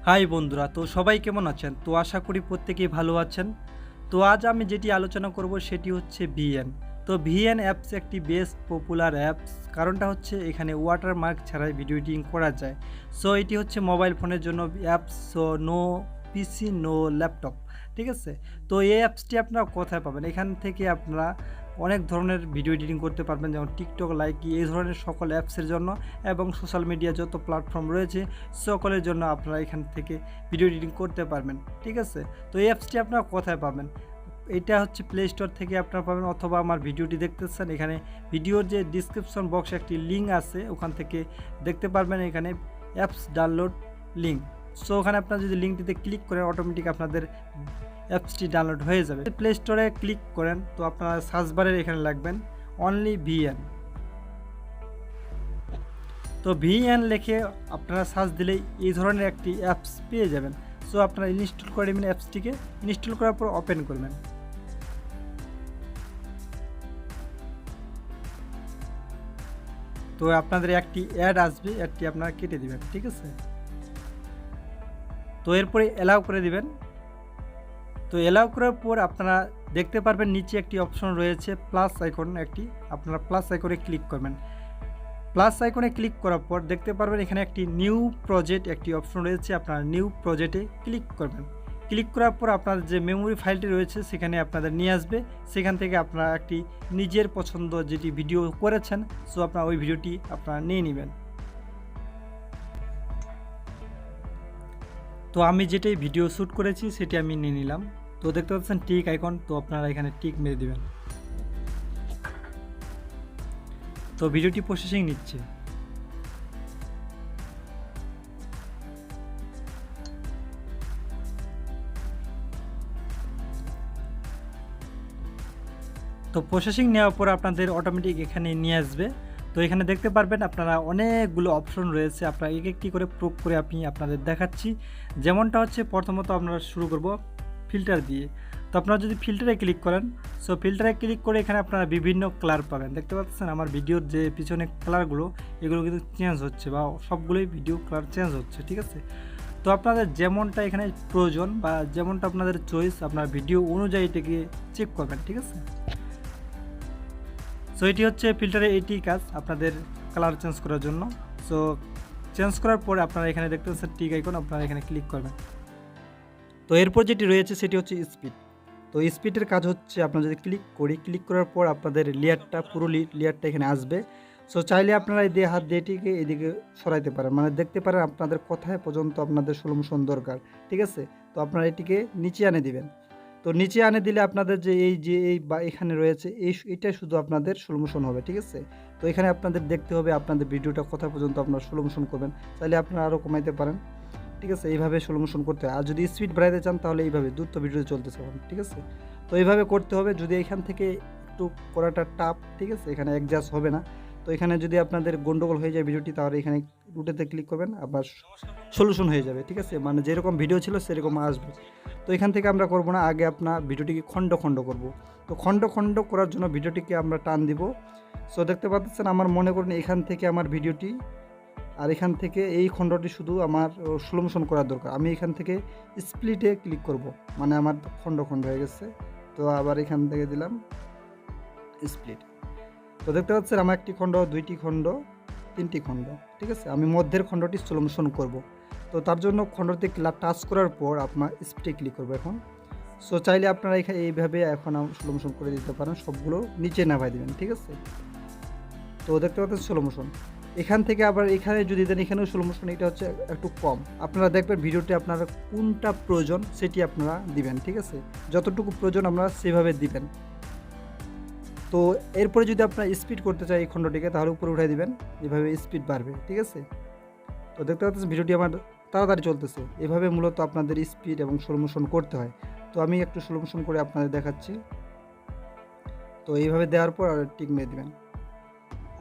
High বন্ধুরা, তো সবাই কেমন আছেন? তো আশা করি প্রত্যেকেই ভালো আছেন। তো আজ আমি যেটি আলোচনা করব সেটি হচ্ছে ভিএন। তো ভিএন অ্যাপস একটি বেস্ট পপুলার অ্যাপস। কারণটা হচ্ছে এখানে ওয়াটারমার্ক ছাড়াই ভিডিও এডিটিং করা যায়। সো এটি হচ্ছে মোবাইল ফোনের জন্য অ্যাপস, সো নো পিসি নো ল্যাপটপ, ঠিক আছে? তো এই অ্যাপসটি আপনারা কোথায় পাবেন? এখান থেকে আপনারা অনেক ধরনের ভিডিও এডিটিং করতে পারবেন, যেমন টিকটক, লাইকি এই ধরনের সকল অ্যাপসের জন্য এবং সোশ্যাল মিডিয়া যত প্ল্যাটফর্ম রয়েছে সকলের জন্য আপনারা এখান থেকে ভিডিও এডিটিং করতে পারবেন, ঠিক আছে? তো এই অ্যাপসটি আপনারা কোথায় পাবেন? এটা হচ্ছে প্লে স্টোর থেকে আপনারা পাবেন, অথবা আমার ভিডিওটি দেখতেছেন এখানে ভিডিওর যে ডিসক্রিপশন বক্সে একটি লিঙ্ক আছে ওখান থেকে দেখতে পারবেন, এখানে অ্যাপস ডাউনলোড লিঙ্ক। সো ওখানে আপনারা যদি লিঙ্কটিতে ক্লিক করেন অটোমেটিক আপনাদের অ্যাপসটি ডাউনলোড হয়ে যাবে। প্লে স্টোরে ক্লিক করেন তো আপনারা সার্চ বারের এখানে লাগবেন অনলি ভিএন। তো ভিএন লিখে আপনারা সার্চ দিলেই এই ধরনের একটি অ্যাপস পেয়ে যাবেন। সো আপনারা ইনস্টল করে নেবেন অ্যাপসটিকে। ইনস্টল করার পর ওপেন করবেন। তো আপনাদের একটি অ্যাড আসবে, অ্যাডটি আপনারা কেটে দিবেন, ঠিক আছে? তো এরপরে অ্যালাউ করে দিবেন। তো অ্যালাউ করার পর আপনারা দেখতে পারবেন নিচে একটি অপশন রয়েছে প্লাস আইকন একটি, আপনারা প্লাস আইকনে ক্লিক করবেন। প্লাস আইকনে ক্লিক করার পর দেখতে পারবেন এখানে একটি নিউ প্রজেক্ট একটি অপশন রয়েছে, আপনারা নিউ প্রজেক্টে ক্লিক করবেন। ক্লিক করার পর আপনার যে মেমোরি ফাইলটি রয়েছে সেখানে আপনাদের নিয়ে আসবে। সেখান থেকে আপনারা একটি নিজের পছন্দ যেটি ভিডিও করেছেন, সো আপনারা ওই ভিডিওটি আপনারা নিয়ে নেবেন। তো আমি যেটাই ভিডিও শ্যুট করেছি সেটি আমি নিয়ে নিলাম। তো দেখতে পাচ্ছেন টিক আইকন, তো আপনারা এখানে টিক মেরে দিবেন। তো ভিডিওটি প্রসেসিং নিচ্ছে। তো প্রসেসিং নেওয়ার পর আপনাদের অটোমেটিক এখানে নিয়ে আসবে। তো এখানে দেখতে পারবেন আপনারা অনেকগুলো অপশন রয়েছে, আপনারা এক একটি করে প্রয়োগ করে আমি আপনাদের দেখাচ্ছি। যেমনটা হচ্ছে প্রথমত আমরা শুরু করব ফিল্টার দিয়ে। তো আপনারা যদি ফিল্টারে ক্লিক করেন, সো ফিল্টারে ক্লিক করে এখানে আপনারা বিভিন্ন কালার পাবেন। দেখতে পাচ্ছেন আমার ভিডিওর যে পিছনে কালারগুলো এগুলো কিন্তু চেঞ্জ হচ্ছে, বা সবগুলোই ভিডিও কালার চেঞ্জ হচ্ছে, ঠিক আছে? তো আপনাদের যেমনটা এখানে প্রয়োজন বা যেমনটা আপনাদের চয়েস, আপনার ভিডিও অনুযায়ী এটাকে চেক করবেন, ঠিক আছে? সো এটি হচ্ছে ফিল্টারে এটি কাজ আপনাদের কালার চেঞ্জ করার জন্য। সো চেঞ্জ করার পরে আপনারা এখানে দেখতে পাচ্ছেন টিক আইকন, আপনারা এখানে ক্লিক করবেন। তো এরপর যেটি রয়েছে সেটি হচ্ছে স্পিড। তো স্পিডের কাজ হচ্ছে আপনারা যদি ক্লিক করার পর আপনাদের লেয়ারটা পুরো লেয়ারটা এখানে আসবে। সো চাইলে আপনারা এই দিয়ে হাত দিয়ে এটিকে এদিকে সরাইতে পারেন, মানে দেখতে পারেন আপনাদের কোথায় পর্যন্ত আপনাদের স্লো মোশন দরকার, ঠিক আছে? তো আপনারা এটিকে নিচে আনে দিবেন। তো নিচে আনে দিলে আপনাদের যে এই বা এখানে রয়েছে এইটাই শুধু আপনাদের স্লো মোশন হবে, ঠিক আছে? তো এখানে আপনাদের দেখতে হবে আপনাদের ভিডিওটা কোথায় পর্যন্ত আপনারা স্লো মোশন করবেন। চাইলে আপনারা আরও কমাইতে পারেন, ঠিক আছে? এইভাবে স্লো মোশন করতে হয়। আর যদি স্পিড বাড়াইতে চান তাহলে এইভাবে দ্রুত ভিডিও চলতেছে, ঠিক আছে? তো এইভাবে করতে হবে। যদি এখান থেকে একটু করাটা টাফ, ঠিক আছে, এখানে অ্যাডজাস্ট হবে না। তো এখানে যদি আপনাদের গন্ডগোল হয়ে যায় ভিডিওটি, তাহলে এখানে রুটেতে ক্লিক করবেন, আবার সলিউশন হয়ে যাবে, ঠিক আছে? মানে যেরকম ভিডিও ছিল সেরকম আসবে। তো এখান থেকে আমরা করব না, আগে আপনার ভিডিওটিকে খণ্ড খণ্ড করব। তো খণ্ড খণ্ড করার জন্য ভিডিওটিকে আমরা টান দিব। সো দেখতে পাচ্ছেন আমার মনে করুন এখান থেকে আমার ভিডিওটি, আর এখান থেকে এই খণ্ডটি শুধু আমার স্লো মোশন করার দরকার। আমি এখান থেকে স্প্লিটে ক্লিক করব, মানে আমার খণ্ড খণ্ড হয়ে গেছে। তো আবার এখান থেকে দিলাম স্প্লিট। তো দেখতে পাচ্ছেন আমার একটি খণ্ড, দুইটি খণ্ড, তিনটি খণ্ড, ঠিক আছে? আমি মধ্যের খণ্ডটি স্লো মোশন করব। তো তার জন্য খণ্ডতে টাচ করার পর আপনার স্প্লিটে ক্লিক করবো এখন। সো চাইলে আপনারা এখানে এইভাবে এখন স্লো মোশন করে দিতে পারেন, সবগুলো নিচে নামাই দেবেন, ঠিক আছে? তো দেখতে পাচ্ছেন স্লো মোশন। এখান থেকে আবার এখানে যদি দেন এখানেও স্লো মোশন, এটা হচ্ছে একটু কম। আপনারা দেখবেন ভিডিওটি আপনারা কোনটা প্রয়োজন সেটি আপনারা দিবেন, ঠিক আছে? যতটুকু প্রয়োজন আপনারা সেভাবে দিবেন। তো এরপরে যদি আপনারা স্পিড করতে চাই এই খণ্ডটিকে, তাহলে উপরে উঠাই দিবেন, এভাবে স্পিড বাড়বে, ঠিক আছে? তো দেখতে পাচ্ছেন ভিডিওটি আমার তাড়াতাড়ি চলতেছে। এভাবে মূলত আপনাদের স্পিড এবং স্লো মোশন করতে হয়। তো আমি একটু স্লো মোশন করে আপনাদের দেখাচ্ছি। তো এইভাবে দেওয়ার পর আর টিক মেরে দেবেন।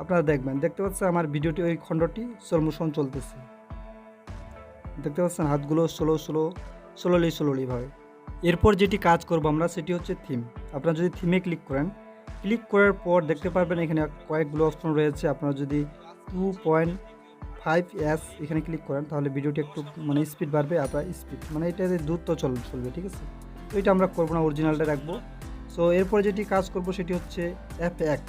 আপনারা দেখতে পাচ্ছেন আমার ভিডিওটি ওই খণ্ডটি স্লো মোশন চলতেছে। দেখতে পাচ্ছেন হাতগুলো স্লোলি ভাবে। এরপর যেটি কাজ করব আমরা সেটি হচ্ছে থিম। আপনারা যদি থিমে ক্লিক করার পর দেখতে পারবেন এখানে কয়েকগুলো অপশন রয়েছে। আপনারা যদি 5S এখানে ক্লিক করেন তাহলে ভিডিওটি একটু মানে স্পিড বাড়বে, আপনার স্পিড মানে এটা দ্রুত চলবে, ঠিক আছে। তো এটা আমরা করবো না, অরিজিনালটা রাখবো। সো এরপরে যেটি কাজ করব সেটি হচ্ছে FX।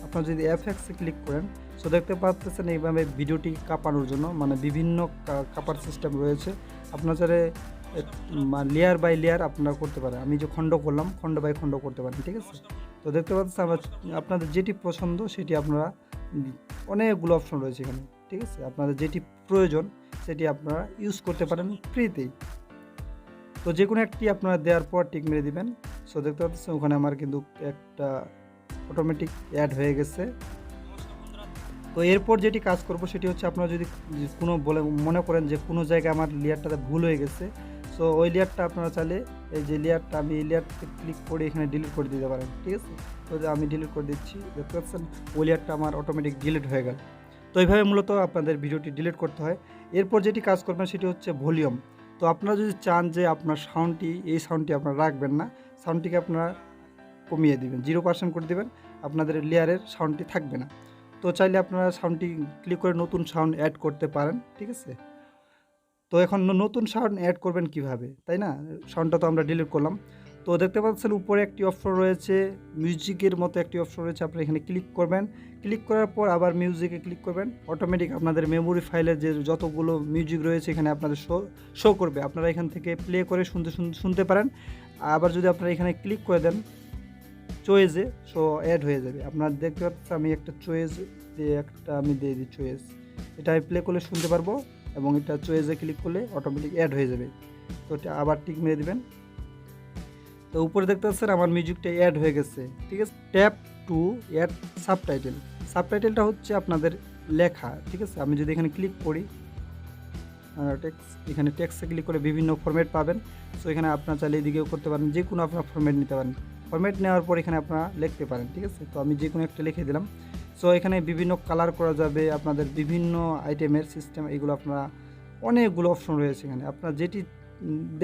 আপনারা যদি FX-এ ক্লিক করেন, সো দেখতে পাচ্ছেন এইভাবে ভিডিওটি কাঁপানোর জন্য মানে বিভিন্ন কাঁপার সিস্টেম রয়েছে। আপনার চাইলে লেয়ার বাই লেয়ার আপনারা করতে পারেন। আমি যে খণ্ড করলাম, খণ্ড বাই খণ্ড করতে পারেন, ঠিক আছে। তো দেখতে পাচ্ছেন আপনাদের যেটি পছন্দ সেটি আপনারা, অনেকগুলো অপশন রয়েছে এখানে, ঠিক আছে। আপনাদের যেটি প্রয়োজন সেটি আপনারা ইউজ করতে পারেন ফ্রিতেই। তো যে কোনো একটি আপনারা দেওয়ার পর টিক মেরে দিবেন। সো দেখতে পাচ্ছেন ওখানে আমার কিন্তু একটা অটোমেটিক অ্যাড হয়ে গেছে। তো এরপর যেটি কাজ করব সেটি হচ্ছে, আপনারা যদি কোনো মনে করেন যে কোনো জায়গায় আমার লেয়ারটাতে ভুল হয়ে গেছে, সো ওই লেয়ারটা আপনারা চাইলে এই যে লেয়ারটা, আমি এই লেয়ারতে ক্লিক করে এখানে ডিলিট করে দিতে পারেন, ঠিক আছে। তো আমি ডিলিট করে দিচ্ছি, দেখতে পাচ্ছেন ওই লেয়ারটা আমার অটোমেটিক ডিলিট হয়ে গেল। তো এইভাবে মূলত আপনাদের ভিডিওটি ডিলিট করতে হয়। এরপর যেটি কাজ করবেন সেটি হচ্ছে ভলিউম। তো আপনারা যদি চান যে আপনার সাউন্ডটি, এই সাউন্ডটি আপনারা রাখবেন না, সাউন্ডটিকে আপনারা কমিয়ে দিবেন, 0% করে দেবেন, আপনাদের লেয়ারের সাউন্ডটি থাকবে না। তো চাইলে আপনারা সাউন্ডটি ক্লিক করে নতুন সাউন্ড অ্যাড করতে পারেন, ঠিক আছে। তো এখন নতুন সাউন্ড অ্যাড করবেন কিভাবে, তাই না? সাউন্ডটা তো আমরা ডিলিট করলাম। তো দেখতে পাচ্ছেন উপরে একটি অপশন রয়েছে, মিউজিকের মতো একটি অপশন রয়েছে, আপনারা এখানে ক্লিক করবেন। ক্লিক করার পর আবার মিউজিকে ক্লিক করবেন, অটোমেটিক আপনাদের মেমোরি ফাইলের যে যতগুলো মিউজিক রয়েছে এখানে আপনাদের শো করবে। আপনারা এখান থেকে প্লে করে শুনতে পারেন। আবার যদি আপনারা এখানে ক্লিক করে দেন চয়েসে, সো অ্যাড হয়ে যাবে। আপনারা দেখতে পাচ্ছেন আমি একটা চয়েস আমি দিয়ে দিই চয়েস, এটা আমি প্লে করলে শুনতে পারবো এবং এটা চয়েসে ক্লিক করলে অটোমেটিক অ্যাড হয়ে যাবে। তো এটা আবার টিক মেরে দেবেন। তো উপরে দেখতে পাচ্ছেন আমার মিউজিকটা অ্যাড হয়ে গেছে, ঠিক আছে। Tap to add subtitle. সাবটাইটেলটা হচ্ছে আপনাদের লেখা, ঠিক আছে। আমি যদি এখানে ক্লিক করি, এখানে টেক্সটে ক্লিক করে বিভিন্ন ফরম্যাট পাবেন। সো এখানে আপনারা চাইলে এদিকেও করতে পারেন, যে কোনো আপনার ফরম্যাট নিতে পারেন। ফরম্যাট নেওয়ার পর এখানে আপনারা লিখতে পারেন, ঠিক আছে। তো আমি যে কোনো একটা লিখে দিলাম। সো এখানে বিভিন্ন কালার করা যাবে, আপনাদের বিভিন্ন আইটেমের সিস্টেম, এগুলো আপনারা অনেকগুলো অপশন রয়েছে এখানে, আপনারা যেটি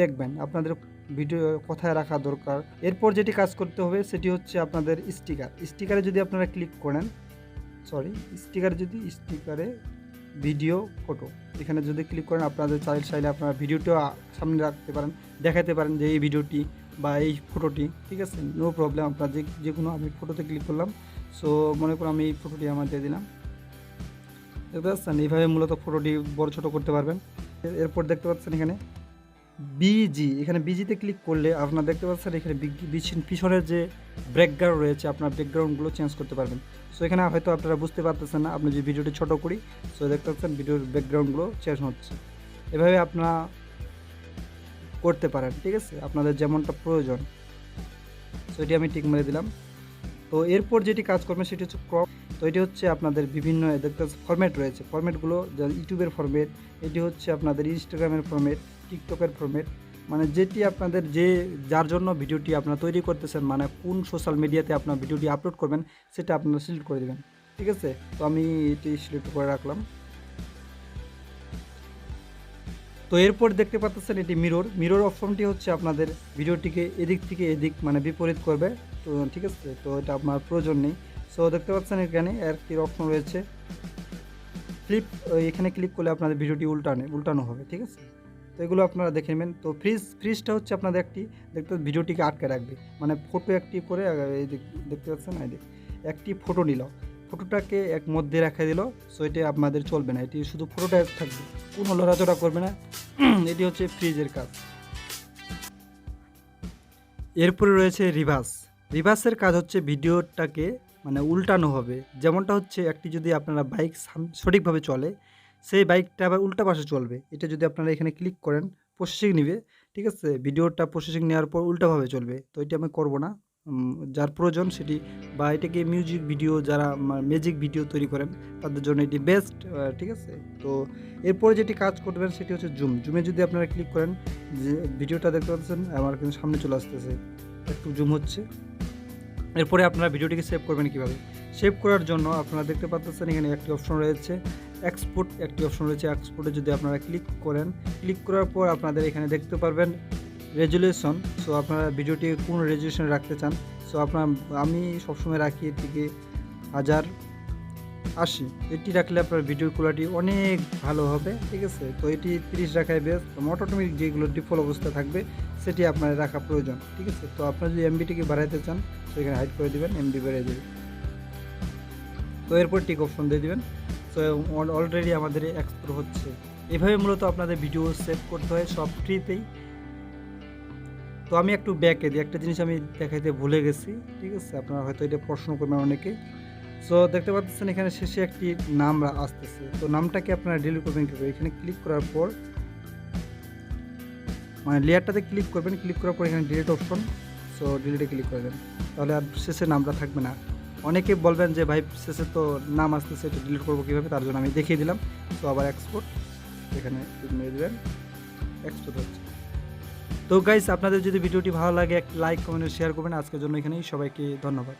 দেখবেন আপনাদের ভিডিও কোথায় রাখা দরকার। এরপর যেটি কাজ করতে হবে সেটি হচ্ছে আপনাদের স্টিকারে যদি আপনারা ক্লিক করেন, স্টিকারে ভিডিও ফটো, এখানে যদি ক্লিক করেন আপনাদের চাইলে আপনারা ভিডিওটিও সামনে রাখতে পারেন, দেখাতে পারেন যে এই ভিডিওটি বা এই ফটোটি, ঠিক আছে, নো প্রবলেম। আপনার যে কোনো, আমি ফটোতে ক্লিক করলাম। সো মনে করুন আমি এই ফটোটি আমার দিয়ে দিলাম, দেখতে পাচ্ছেন এইভাবে মূলত ফটোটি বড় ছোটো করতে পারবেন। এরপর দেখতে পাচ্ছেন এখানে এখানে বিজিতে ক্লিক করলে আপনারা দেখতে পাচ্ছেন এখানে পিছনের যে ব্যাকগ্রাউন্ড রয়েছে, আপনার ব্যাকগ্রাউন্ডগুলো চেঞ্জ করতে পারবেন। সো এখানে হয়তো আপনারা বুঝতে পারতেছেন না, আপনি যে ভিডিওটি ছোট করি, সো দেখতে পাচ্ছেন ভিডিওর ব্যাকগ্রাউন্ডগুলো চেঞ্জ হচ্ছে। এভাবে আপনারা করতে পারেন, ঠিক আছে, আপনাদের যেমনটা প্রয়োজন। সো এটি আমি টিক মেরে দিলাম। তো এরপর যেটি কাজ করবেন সেটি হচ্ছে ক্রপ। তো এটি হচ্ছে আপনাদের বিভিন্ন দেখতে ফরম্যাট রয়েছে, ফরম্যাটগুলো ইউটিউবের ফরম্যাট, এটি হচ্ছে আপনাদের ইনস্টাগ্রামের ফরম্যাট, টিকটকের ফরম্যাট, মানে যেটি আপনাদের যার জন্য ভিডিওটি আপনারা তৈরি করতেছেন, মানে কোন সোশ্যাল মিডিয়াতে আপনার ভিডিওটি আপলোড করবেন সেটা আপনারা সিলেক্ট করে দেবেন, ঠিক আছে। তো আমি এটি সিলেক্ট করে রাখলাম। তো এরপর দেখতে পাচ্ছেন এটি মিরর অপশনটি হচ্ছে আপনাদের ভিডিওটিকে এদিক থেকে এদিক মানে বিপরীত করবে, তো ঠিক আছে। তো এটা আপনার প্রয়োজন নেই। সো দেখতে পাচ্ছেন এখানে একটি অপশন রয়েছে ফ্লিপ, এখানে ক্লিক করলে আপনাদের ভিডিওটি উল্টানো হবে, ঠিক আছে। তো এগুলো আপনারা দেখে নেবেন। তো ফ্রিজটা হচ্ছে আপনাদের দেখতে ভিডিওটিকে আটকে রাখবে, মানে ফটো একটি করে এই দেখতে পাচ্ছেন একটি ফটো নিল, ফটোটাকে এক মধ্যে রেখে দিল। সো এটি আপনাদের চলবে না, এটি শুধু ফটোটা থাকবে, কোনো লড়াচড়া করবে না। এটি হচ্ছে ফ্রিজের কাজ। এরপরে রয়েছে রিভার্সের কাজ হচ্ছে ভিডিওটাকে মানে উল্টানো হবে, যেমনটা হচ্ছে একটি যদি আপনারা বাইক সঠিকভাবে চলে, সেই বাইকটা আবার উল্টা পাশে চলবে। এটা যদি আপনারা এখানে ক্লিক করেন প্রসেসিং নেবে, ঠিক আছে, ভিডিওটা প্রসেসিং নেওয়ার পর উল্টাভাবে চলবে। তো এটা আমি করব না, যার প্রয়োজন সেটি, বা এটাকে মিউজিক ভিডিও যারা ম্যাজিক ভিডিও তৈরি করেন তাদের জন্য এটি বেস্ট, ঠিক আছে। তো এরপরে যেটি কাজ করবেন সেটি হচ্ছে জুমে যদি আপনারা ক্লিক করেন, যে ভিডিওটা দেখতে পাচ্ছেন আমার কিন্তু সামনে চলে আসতেছে, একটু জুম হচ্ছে। এরপরে আপনারা ভিডিওটিকে সেভ করবেন কিভাবে, সেভ করার জন্য আপনারা দেখতে পাচ্ছেন এখানে একটি অপশন রয়েছে এক্সপোর্ট, এক্সপোর্টে যদি আপনারা ক্লিক করার পর আপনাদের এখানে দেখতে পারবেন রেজুলেশন। সো আপনারা ভিডিওটি কোন রেজুলেশনে রাখতে চান। সো আমি সবসময় রাখি এটিকে 1000 80 এটি রাখলে আপনার ভিডিওর কোয়ালিটি অনেক ভালো হবে, ঠিক আছে। তো এটি 30 রাখায় বেস্ট। অটোমেটিক যেগুলো ডিফল্ট অবস্থা থাকবে সেটি আপনার রাখা প্রয়োজন, ঠিক আছে। তো আপনার যদি এমবিটিকে বাড়াইতে চান তো এখানে হাইড করে দেবেন, এমবি বেড়ে দেবে। তো এরপর টিক অপশন দিয়ে দেবেন। তো অলরেডি আমাদের এক্সপ্লোর হচ্ছে। এভাবে মূলত আপনাদের ভিডিও সেভ করতে হয়, সব ফ্রিতেই। তো আমি একটু ব্যাকে দিই, একটা জিনিস আমি দেখাইতে ভুলে গেছি, ঠিক আছে। আপনারা হয়তো এটা প্রশ্ন করবেন অনেকে। সো দেখতে পাচ্ছেন এখানে শেষে একটি নাম আসতেছে। তো নামটাকে আপনারা ডিলিট করবেন কীভাবে, এখানে ক্লিক করার পর মানে লেয়ারটাতে ক্লিক করবেন, ক্লিক করার পর এখানে ডিলিট অপশন, সো ডিলিটে ক্লিক করবেন, তাহলে আর শেষে নামটা থাকবে না। অনেকে বলবেন যে ভাই শেষে তো নাম আসতেছে, এটা ডিলিট করবো কীভাবে, তার জন্য আমি দেখিয়ে দিলাম। সো আবার এক্সপোর্ট, এখানে মেরে দেবেন, এক্সপোর্ট হচ্ছে। তো গাইস, আপনাদের যদি ভিডিওটি ভালো লাগে একটা লাইক কমেন্ট শেয়ার করবেন। আজকের জন্য এখানেই, সবাইকে ধন্যবাদ।